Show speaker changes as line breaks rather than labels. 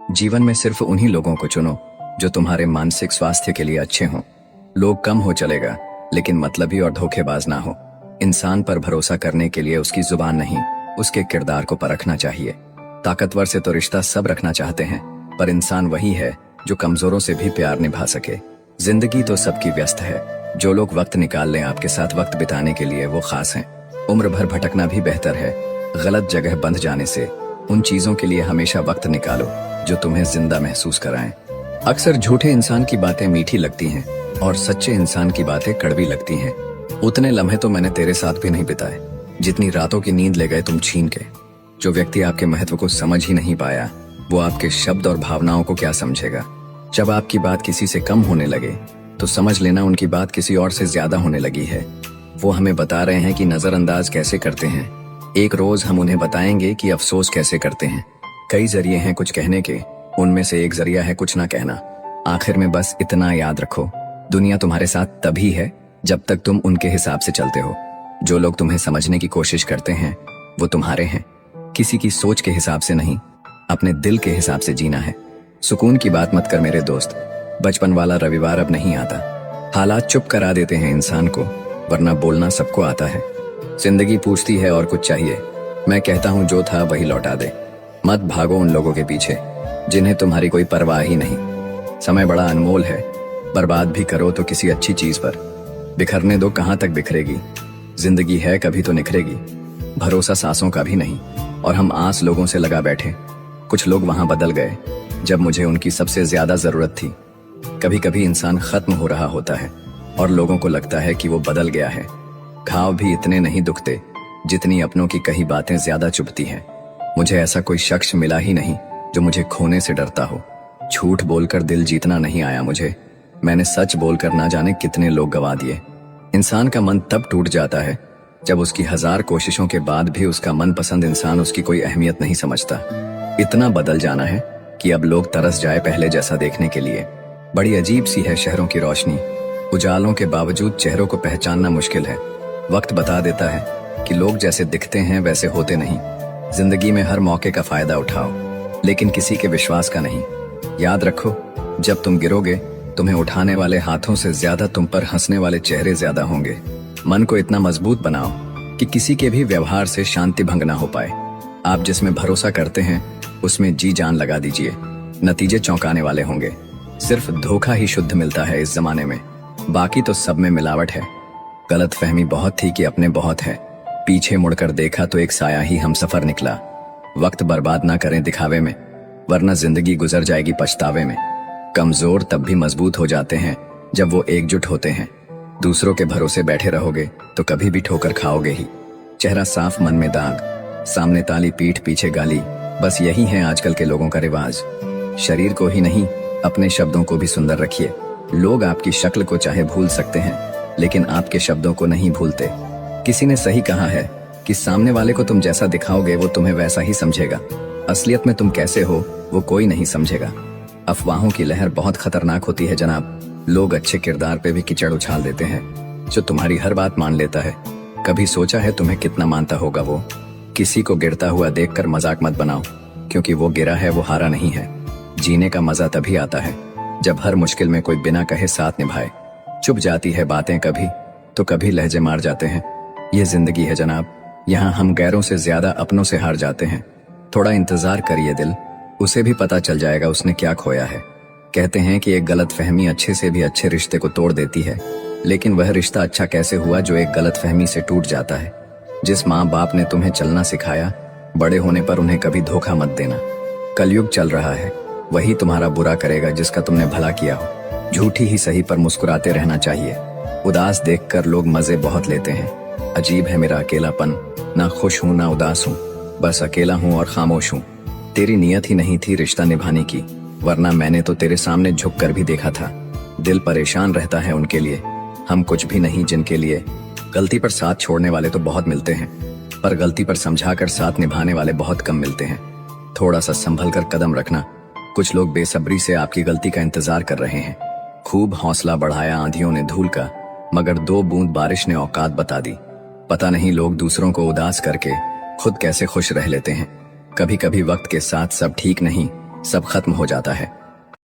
जीवन में सिर्फ उन्हीं लोगों को चुनो जो तुम्हारे मानसिक स्वास्थ्य के लिए अच्छे हों। लोग कम हो चलेगा, लेकिन मतलबी और धोखेबाज ना हो। इंसान पर भरोसा करने के लिए उसकी जुबान नहीं, उसके किरदार को परखना चाहिए। ताकतवर से तो रिश्ता सब रखना चाहते हैं, पर इंसान वही है जो कमजोरों से भी प्यार निभा सके। जिंदगी तो सबकी व्यस्त है, जो लोग वक्त निकाल लें आपके साथ वक्त बिताने के लिए वो खास हैं। उम्र भर भटकना भी बेहतर है गलत जगह बंध जाने से। उन चीजों के लिए हमेशा वक्त निकालो जो तुम्हें जिंदा महसूस कराएं। अक्सर झूठे इंसान की बातें मीठी लगती हैं और सच्चे इंसान की बातें कड़वी लगती हैं। उतने लम्हे तो मैंने तेरे साथ भी नहीं बिताए जितनी रातों की नींद ले गए तुम छीन के। जो व्यक्ति आपके महत्व को समझ ही नहीं पाया, वो आपके शब्द और भावनाओं को क्या समझेगा। जब आपकी बात किसी से कम होने लगे तो समझ लेना उनकी बात किसी और से ज्यादा होने लगी है। वो हमें बता रहे हैं कि नजरअंदाज कैसे करते हैं। एक रोज हम उन्हें बताएंगे कि अफसोस कैसे करते हैं। कई जरिए हैं कुछ कहने के, उनमें से एक जरिया है कुछ ना कहना। आखिर में बस इतना याद रखो, दुनिया तुम्हारे साथ तभी है जब तक तुम उनके हिसाब से चलते हो। जो लोग तुम्हें समझने की कोशिश करते हैं वो तुम्हारे हैं। किसी की सोच के हिसाब से नहीं, अपने दिल के हिसाब से जीना है। सुकून की बात मत कर मेरे दोस्त, बचपन वाला रविवार अब नहीं आता। हालात चुप करा देते हैं इंसान को, वरना बोलना सबको आता है। जिंदगी पूछती है और कुछ चाहिए, मैं कहता हूँ जो था वही लौटा दे। मत भागो उन लोगों के पीछे जिन्हें तुम्हारी कोई परवाह ही नहीं। समय बड़ा अनमोल है, बर्बाद भी करो तो किसी अच्छी चीज पर। बिखरने दो, कहाँ तक बिखरेगी। जिंदगी है कभी तो निखरेगी। भरोसा सांसों का भी नहीं, और हम आस लोगों से लगा बैठे। कुछ लोग वहां बदल गए जब मुझे उनकी सबसे ज्यादा जरूरत थी। कभी कभी इंसान खत्म हो रहा होता है और लोगों को लगता है कि वो बदल गया है। घाव भी इतने नहीं दुखते जितनी अपनों की कही बातें ज्यादा चुभती हैं। मुझे ऐसा कोई शख्स मिला ही नहीं जो मुझे खोने से डरता हो। झूठ बोलकर दिल जीतना नहीं आया मुझे, मैंने सच बोलकर ना जाने कितने लोग गवा दिए। इंसान का मन तब टूट जाता है जब उसकी 1000 कोशिशों के बाद भी उसका मनपसंद इंसान उसकी कोई अहमियत नहीं समझता। इतना बदल जाना है कि अब लोग तरस जाए पहले जैसा देखने के लिए। बड़ी अजीब सी है शहरों की रोशनी, उजालों के बावजूद चेहरों को पहचानना मुश्किल है। वक्त बता देता है कि लोग जैसे दिखते हैं वैसे होते नहीं। जिंदगी में हर मौके का फायदा उठाओ, लेकिन किसी के विश्वास का नहीं। याद रखो, जब तुम गिरोगे तुम्हें उठाने वाले हाथों से ज्यादा तुम पर हंसने वाले चेहरे ज्यादा होंगे। मन को इतना मजबूत बनाओ कि किसी के भी व्यवहार से शांति भंग ना हो पाए। आप जिसमें भरोसा करते हैं उसमें जी जान लगा दीजिए, नतीजे चौंकाने वाले होंगे। सिर्फ धोखा ही शुद्ध मिलता है इस जमाने में, बाकी तो सब में मिलावट है। गलत फहमी बहुत थी कि अपने बहुत है, पीछे मुड़कर देखा तो एक साया ही हम सफर निकला। वक्त बर्बाद ना करें दिखावे में, वरना जिंदगी गुजर जाएगी पछतावे में। कमजोर तब भी मजबूत हो जाते हैं जब वो एकजुट होते हैं। दूसरों के भरोसे बैठे रहोगे तो कभी भी ठोकर खाओगे ही। चेहरा साफ मन में दाग, सामने ताली पीठ पीछे गाली, बस यही है आजकल के लोगों का रिवाज। शरीर को ही नहीं अपने शब्दों को भी सुंदर रखिए। लोग आपकी शक्ल को चाहे भूल सकते हैं, लेकिन आपके शब्दों को नहीं भूलते। किसी ने सही कहा है कि सामने वाले को तुम जैसा दिखाओगे वो तुम्हें वैसा ही समझेगा। असलियत में तुम कैसे हो वो कोई नहीं समझेगा। अफवाहों की लहर बहुत खतरनाक होती है जनाब। लोग अच्छे किरदार पे भी कीचड़ उछाल देते हैं। जो तुम्हारी हर बात मान लेता है, कभी सोचा है तुम्हें कितना मानता होगा वो। किसी को गिरता हुआ देखकर मजाक मत बनाओ, क्योंकि वो गिरा है वो हारा नहीं है। जीने का मजा तभी आता है जब हर मुश्किल में कोई बिना कहे साथ निभाए। चुप जाती है बातें कभी तो कभी लहजे मार जाते हैं। ये जिंदगी है जनाब, यहाँ हम गैरों से ज्यादा अपनों से हार जाते हैं। थोड़ा इंतजार करिए दिल, उसे भी पता चल जाएगा उसने क्या खोया है। कहते हैं कि एक गलत फहमी अच्छे से भी अच्छे रिश्ते को तोड़ देती है, लेकिन वह रिश्ता अच्छा कैसे हुआ जो एक गलत फहमी से टूट जाता है। जिस माँ बाप ने तुम्हें चलना सिखाया, बड़े होने पर उन्हें कभी धोखा मत देना। कलयुग चल रहा है, वही तुम्हारा बुरा करेगा जिसका तुमने भला किया हो। झूठी ही सही पर मुस्कुराते रहना चाहिए। उदास देखकर लोग मजे बहुत लेते हैं। अजीब है मेरा अकेलापन, ना खुश हूँ ना उदास हूँ, बस अकेला हूँ और खामोश हूँ। तेरी नियत ही नहीं थी रिश्ता निभाने की, वरना मैंने तो तेरे सामने झुक कर भी देखा था। दिल परेशान रहता है उनके लिए, हम कुछ भी नहीं जिनके लिए। गलती पर साथ छोड़ने वाले तो बहुत मिलते हैं, पर गलती पर समझाकर साथ निभाने वाले बहुत कम मिलते हैं। थोड़ा सा संभल कर कदम रखना। कुछ लोग बेसब्री से आपकी गलती का इंतजार कर रहे हैं। खूब हौसला बढ़ाया आंधियों ने धूल का, मगर 2 बूंद बारिश ने औकात बता दी। पता नहीं लोग दूसरों को उदास करके खुद कैसे खुश रह लेते हैं। कभी कभी वक्त के साथ सब ठीक नहीं, सब खत्म हो जाता है।